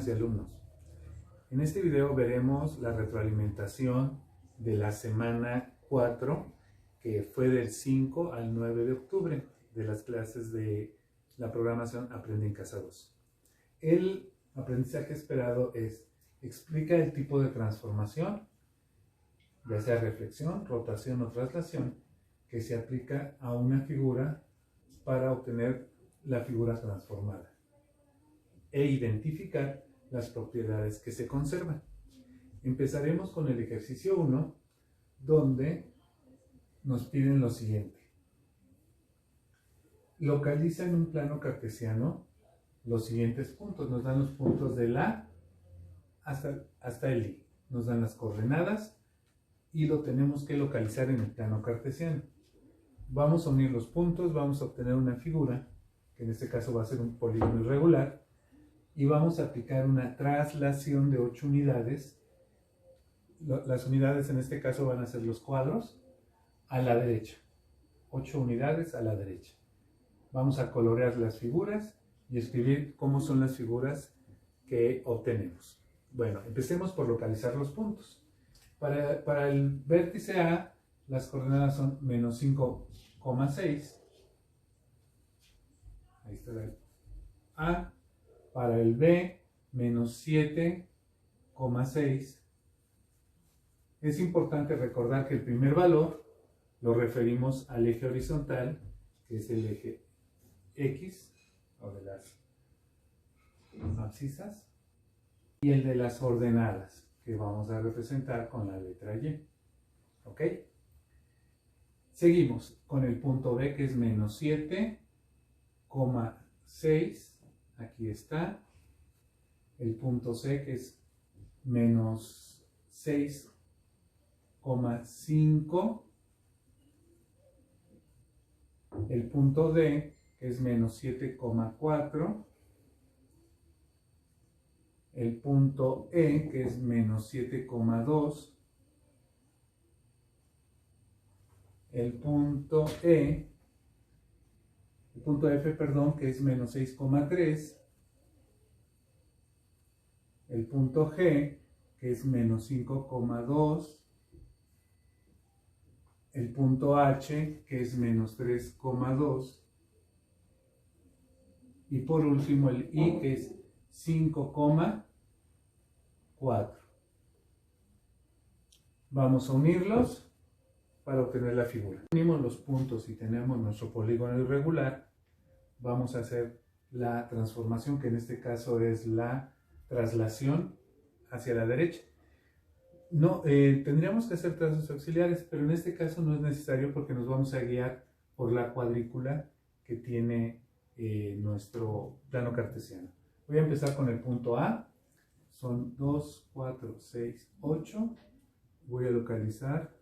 alumnas y alumnos. En este video veremos la retroalimentación de la semana 4, que fue del 5 al 9 de octubre, de las clases de la programación Aprende en Casa 2. El aprendizaje esperado es: explica el tipo de transformación, ya sea reflexión, rotación o traslación, que se aplica a una figura para obtener la figura transformada, e identificar las propiedades que se conservan. Empezaremos con el ejercicio 1, donde nos piden lo siguiente. Localiza en un plano cartesiano los siguientes puntos. Nos dan los puntos del A hasta el I. Nos dan las coordenadas y lo tenemos que localizar en el plano cartesiano. Vamos a unir los puntos, vamos a obtener una figura, que en este caso va a ser un polígono irregular, y vamos a aplicar una traslación de 8 unidades. Las unidades en este caso van a ser los cuadros a la derecha. 8 unidades a la derecha. Vamos a colorear las figuras y escribir cómo son las figuras que obtenemos. Bueno, empecemos por localizar los puntos. Para el vértice A, las coordenadas son menos 5,6. Ahí está el A. Para el B, menos 7,6. Es importante recordar que el primer valor lo referimos al eje horizontal, que es el eje X, o de las abscisas, y el de las ordenadas, que vamos a representar con la letra Y. ¿Ok? Seguimos con el punto B, que es menos 7,6. Aquí está. El punto C, que es menos 6,5. El punto D, que es menos 7,4. El punto E, que es menos 7,2. El punto F, perdón, que es menos 6,3. El punto G, que es menos 5,2. El punto H, que es menos 3,2. Y por último el I, que es 5,4. Vamos a unirlos para obtener la figura. Unimos los puntos y tenemos nuestro polígono irregular. Vamos a hacer la transformación, que en este caso es la traslación hacia la derecha. No, tendríamos que hacer trazos auxiliares, pero en este caso no es necesario porque nos vamos a guiar por la cuadrícula que tiene nuestro plano cartesiano. Voy a empezar con el punto A. Son 2, 4, 6, 8. Voy a localizar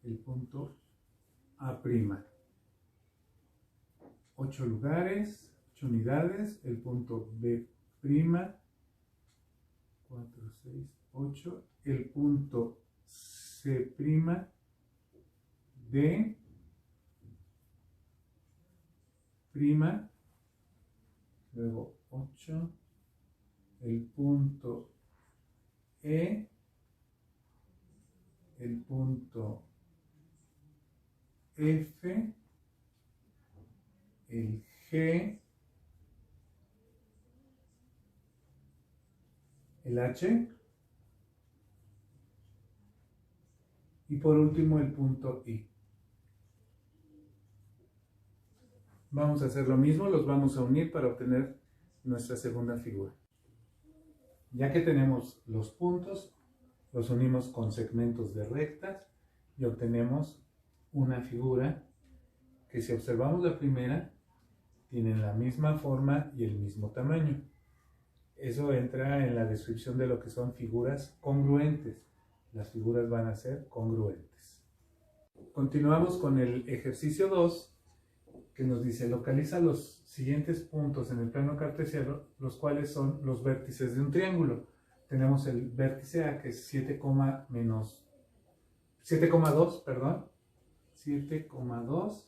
el punto A'. 8 lugares, 8 unidades. El punto B', 4, 6, 8. El punto C', D', luego 8. El punto E, el punto F, el G, el H y por último el punto I. Vamos a hacer lo mismo, los vamos a unir para obtener nuestra segunda figura. Ya que tenemos los puntos, los unimos con segmentos de rectas y obtenemos una figura que, si observamos la primera, tienen la misma forma y el mismo tamaño. Eso entra en la descripción de lo que son figuras congruentes. Las figuras van a ser congruentes. Continuamos con el ejercicio 2, que nos dice: localiza los siguientes puntos en el plano cartesiano, los cuales son los vértices de un triángulo. Tenemos el vértice A, que es 7,2, perdón. 7,2.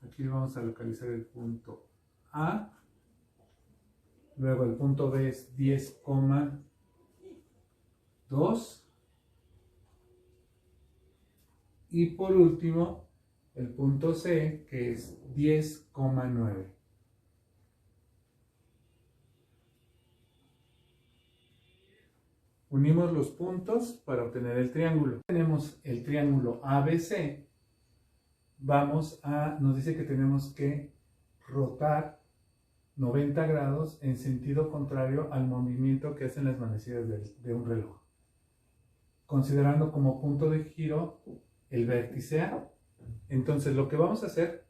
Aquí vamos a localizar el punto A. luego el punto B es 10,2 y por último el punto C, que es 10,9. Unimos los puntos para obtener el triángulo. Tenemos el triángulo ABC. Nos dice que tenemos que rotar 90 grados en sentido contrario al movimiento que hacen las manecillas de un reloj, considerando como punto de giro el vértice A. Entonces lo que vamos a hacer,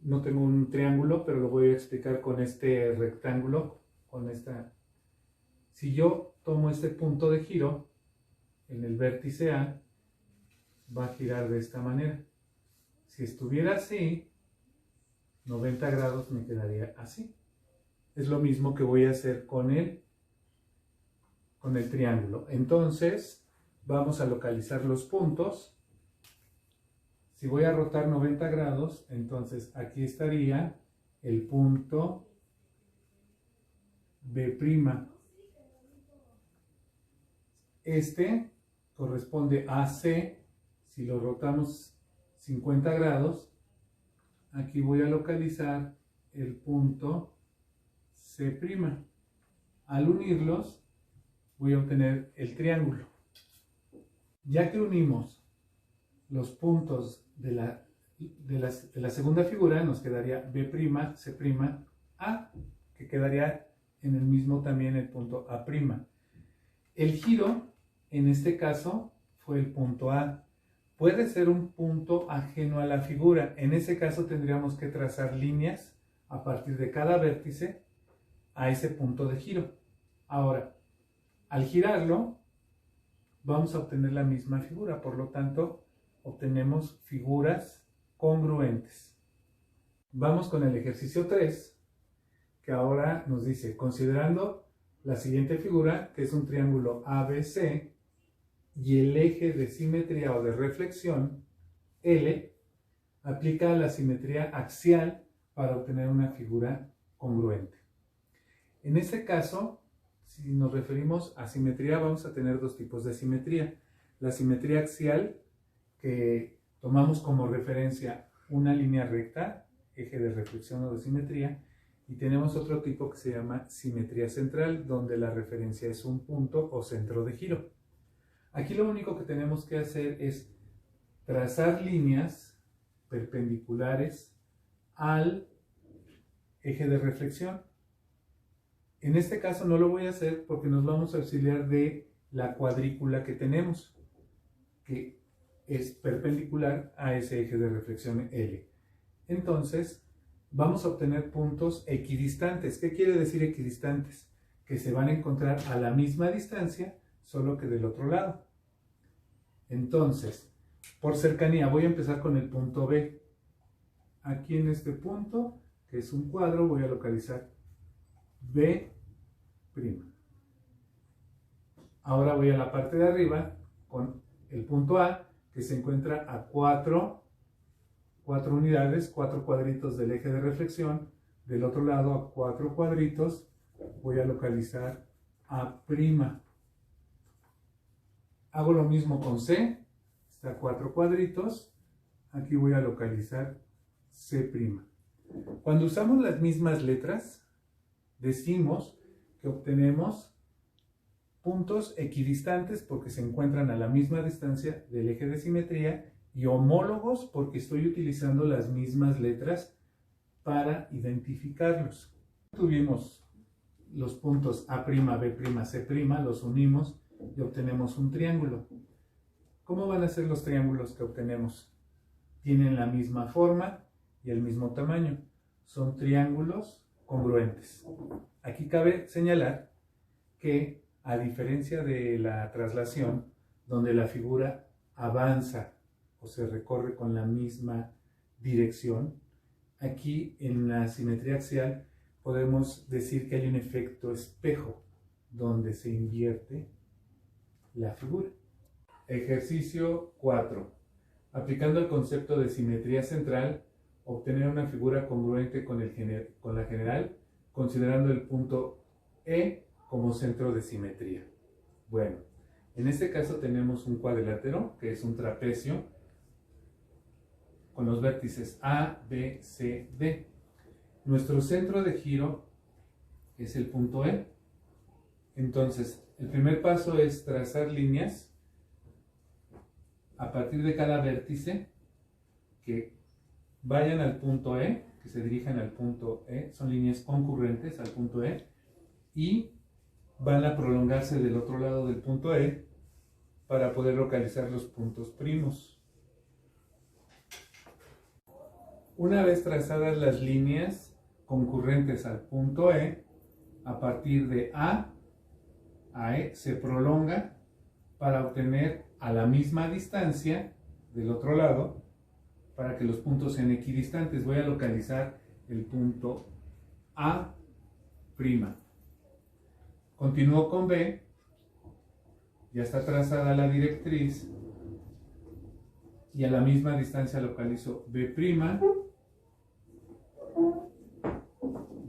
no tengo un triángulo, pero lo voy a explicar con este rectángulo, si yo tomo este punto de giro en el vértice A, va a girar de esta manera. Si estuviera así, 90 grados me quedaría así. Es lo mismo que voy a hacer con el triángulo. Entonces, vamos a localizar los puntos. Si voy a rotar 90 grados, entonces aquí estaría el punto B'. Este corresponde a C. Si lo rotamos 50 grados, aquí voy a localizar el punto C'. Al unirlos, voy a obtener el triángulo. Ya que unimos los puntos de la segunda figura, nos quedaría B', C', A, que quedaría en el mismo también el punto A'. El giro, en este caso, fue el punto A. Puede ser un punto ajeno a la figura. En ese caso tendríamos que trazar líneas a partir de cada vértice a ese punto de giro. Ahora, al girarlo, vamos a obtener la misma figura. Por lo tanto, obtenemos figuras congruentes. Vamos con el ejercicio 3, que ahora nos dice, considerando la siguiente figura, que es un triángulo ABC, y el eje de simetría o de reflexión, L, aplica la simetría axial para obtener una figura congruente. En este caso, si nos referimos a simetría, vamos a tener dos tipos de simetría. La simetría axial, que tomamos como referencia una línea recta, eje de reflexión o de simetría, y tenemos otro tipo que se llama simetría central, donde la referencia es un punto o centro de giro. Aquí lo único que tenemos que hacer es trazar líneas perpendiculares al eje de reflexión. En este caso no lo voy a hacer porque nos vamos a auxiliar de la cuadrícula que tenemos, que es perpendicular a ese eje de reflexión L. Entonces, vamos a obtener puntos equidistantes. ¿Qué quiere decir equidistantes? Que se van a encontrar a la misma distancia, solo que del otro lado. Entonces, por cercanía, voy a empezar con el punto B. Aquí en este punto, que es un cuadro, voy a localizar B'. Ahora voy a la parte de arriba con el punto A, que se encuentra a 4 unidades, 4 cuadritos del eje de reflexión. Del otro lado, a 4 cuadritos, voy a localizar A'. Hago lo mismo con C, está a 4 cuadritos, aquí voy a localizar C'. Cuando usamos las mismas letras, decimos que obtenemos puntos equidistantes porque se encuentran a la misma distancia del eje de simetría y homólogos porque estoy utilizando las mismas letras para identificarlos. Tuvimos los puntos A', B', C', los unimos y obtenemos un triángulo. ¿Cómo van a ser los triángulos que obtenemos? Tienen la misma forma y el mismo tamaño. Son triángulos congruentes. Aquí cabe señalar que, a diferencia de la traslación, donde la figura avanza o se recorre con la misma dirección, aquí en la simetría axial podemos decir que hay un efecto espejo, donde se invierte la figura. Ejercicio 4. Aplicando el concepto de simetría central, obtener una figura congruente con la general, considerando el punto E como centro de simetría. Bueno, en este caso tenemos un cuadrilátero, que es un trapecio, con los vértices A, B, C, D. Nuestro centro de giro es el punto E. Entonces, el primer paso es trazar líneas a partir de cada vértice que vayan al punto E, que se dirijan al punto E, son líneas concurrentes al punto E, y van a prolongarse del otro lado del punto E para poder localizar los puntos primos. Una vez trazadas las líneas concurrentes al punto E, a partir de A a E se prolonga para obtener a la misma distancia del otro lado, para que los puntos sean equidistantes. Voy a localizar el punto A'. Continúo con B, ya está trazada la directriz, y a la misma distancia localizo B'.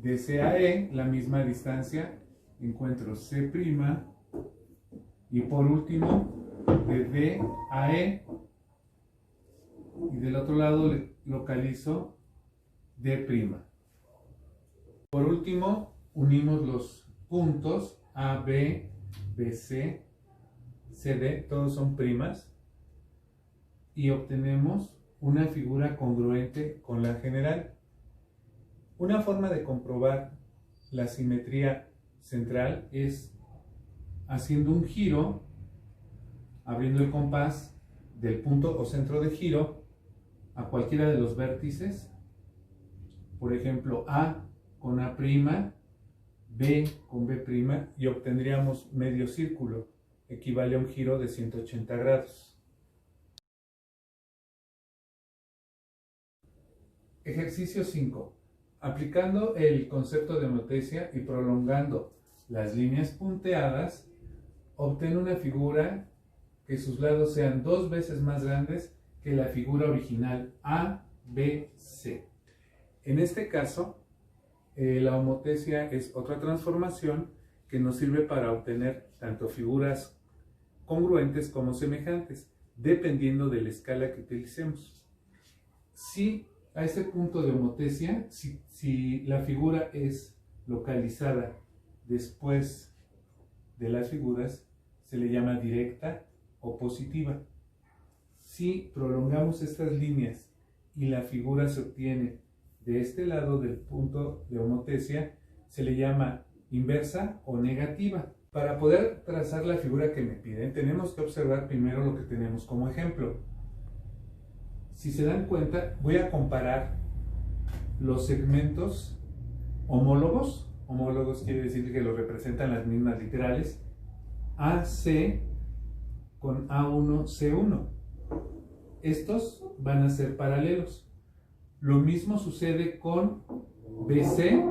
De C a E, la misma distancia, encuentro C', y por último, de D a E, y del otro lado localizo D'. Por último, unimos los puntos A, B, BC, CD, todos son primas, y obtenemos una figura congruente con la general. Una forma de comprobar la simetría central es haciendo un giro, abriendo el compás del punto o centro de giro a cualquiera de los vértices, por ejemplo A con A', B con B', y obtendríamos medio círculo, equivale a un giro de 180 grados. Ejercicio 5. Aplicando el concepto de homeotesia y prolongando las líneas punteadas, obtén una figura que sus lados sean 2 veces más grandes que la figura original ABC. En este caso, la homeotesia es otra transformación que nos sirve para obtener tanto figuras congruentes como semejantes, dependiendo de la escala que utilicemos. Si a ese punto de homeotesia, si la figura es localizada después de las figuras, se le llama directa o positiva. Si prolongamos estas líneas y la figura se obtiene de este lado del punto de homeotesia, se le llama inversa o negativa. Para poder trazar la figura que me piden, tenemos que observar primero lo que tenemos como ejemplo. Si se dan cuenta, voy a comparar los segmentos homólogos. Homólogos quiere decir que los representan las mismas literales. AC con A1, C1. Estos van a ser paralelos. Lo mismo sucede con BC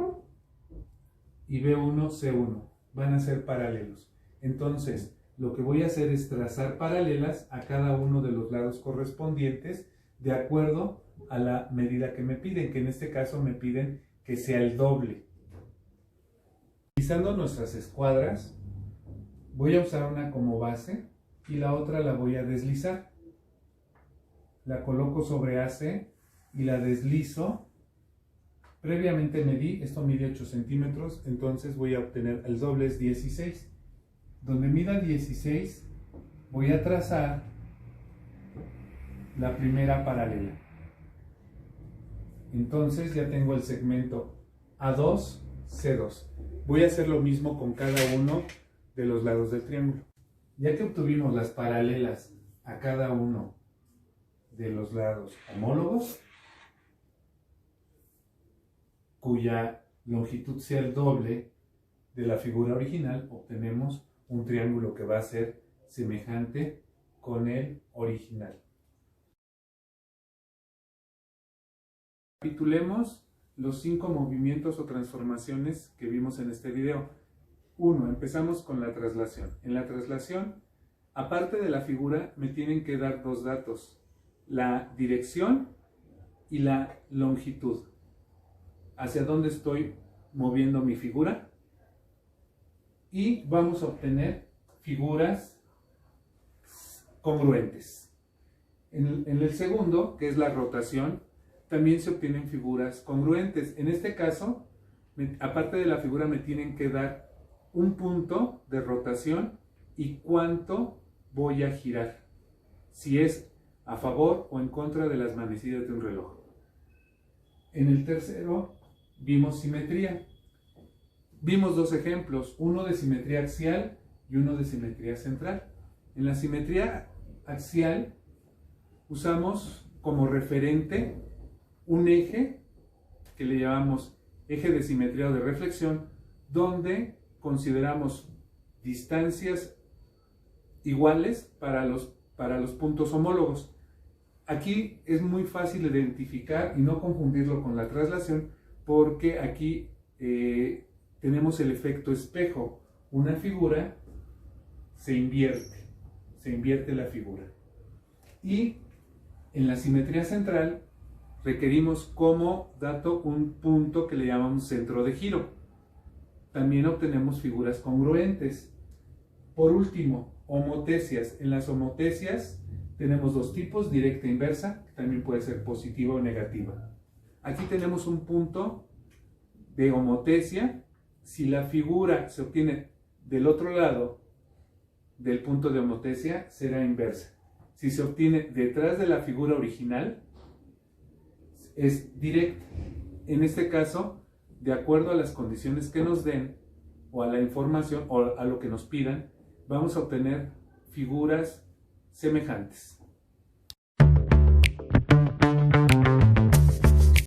y B1, C1. Van a ser paralelos. Entonces, lo que voy a hacer es trazar paralelas a cada uno de los lados correspondientes de acuerdo a la medida que me piden, que en este caso me piden que sea el doble. Utilizando nuestras escuadras, voy a usar una como base y la otra la voy a deslizar. La coloco sobre AC y la deslizo. Previamente medí, esto mide 8 centímetros, entonces voy a obtener el doble, es 16. Donde mida 16, voy a trazar la primera paralela. Entonces ya tengo el segmento A2, C2. Voy a hacer lo mismo con cada uno de los lados del triángulo. Ya que obtuvimos las paralelas a cada uno de los lados homólogos, cuya longitud sea el doble de la figura original, obtenemos un triángulo que va a ser semejante con el original. Recapitulemos los 5 movimientos o transformaciones que vimos en este video. 1. Empezamos con la traslación. En la traslación, aparte de la figura, me tienen que dar 2 datos: la dirección y la longitud. Hacia dónde estoy moviendo mi figura. Y vamos a obtener figuras congruentes. En el segundo, que es la rotación, también se obtienen figuras congruentes. En este caso, aparte de la figura, me tienen que dar un punto de rotación y cuánto voy a girar, si es a favor o en contra de las manecillas de un reloj. En el tercero vimos simetría. Vimos dos ejemplos, uno de simetría axial y uno de simetría central. En la simetría axial usamos como referente un eje que le llamamos eje de simetría o de reflexión, donde consideramos distancias iguales para los puntos homólogos. Aquí es muy fácil identificar y no confundirlo con la traslación, porque aquí tenemos el efecto espejo. Una figura se invierte la figura. Y en la simetría central requerimos como dato un punto que le llamamos centro de giro. También obtenemos figuras congruentes. Por último, homotesias. En las homotesias tenemos dos tipos, directa e inversa, que también puede ser positiva o negativa. Aquí tenemos un punto de homotesia. Si la figura se obtiene del otro lado del punto de homotesia, será inversa. Si se obtiene detrás de la figura original, es directa. En este caso, de acuerdo a las condiciones que nos den, o a la información, o a lo que nos pidan, vamos a obtener figuras semejantes.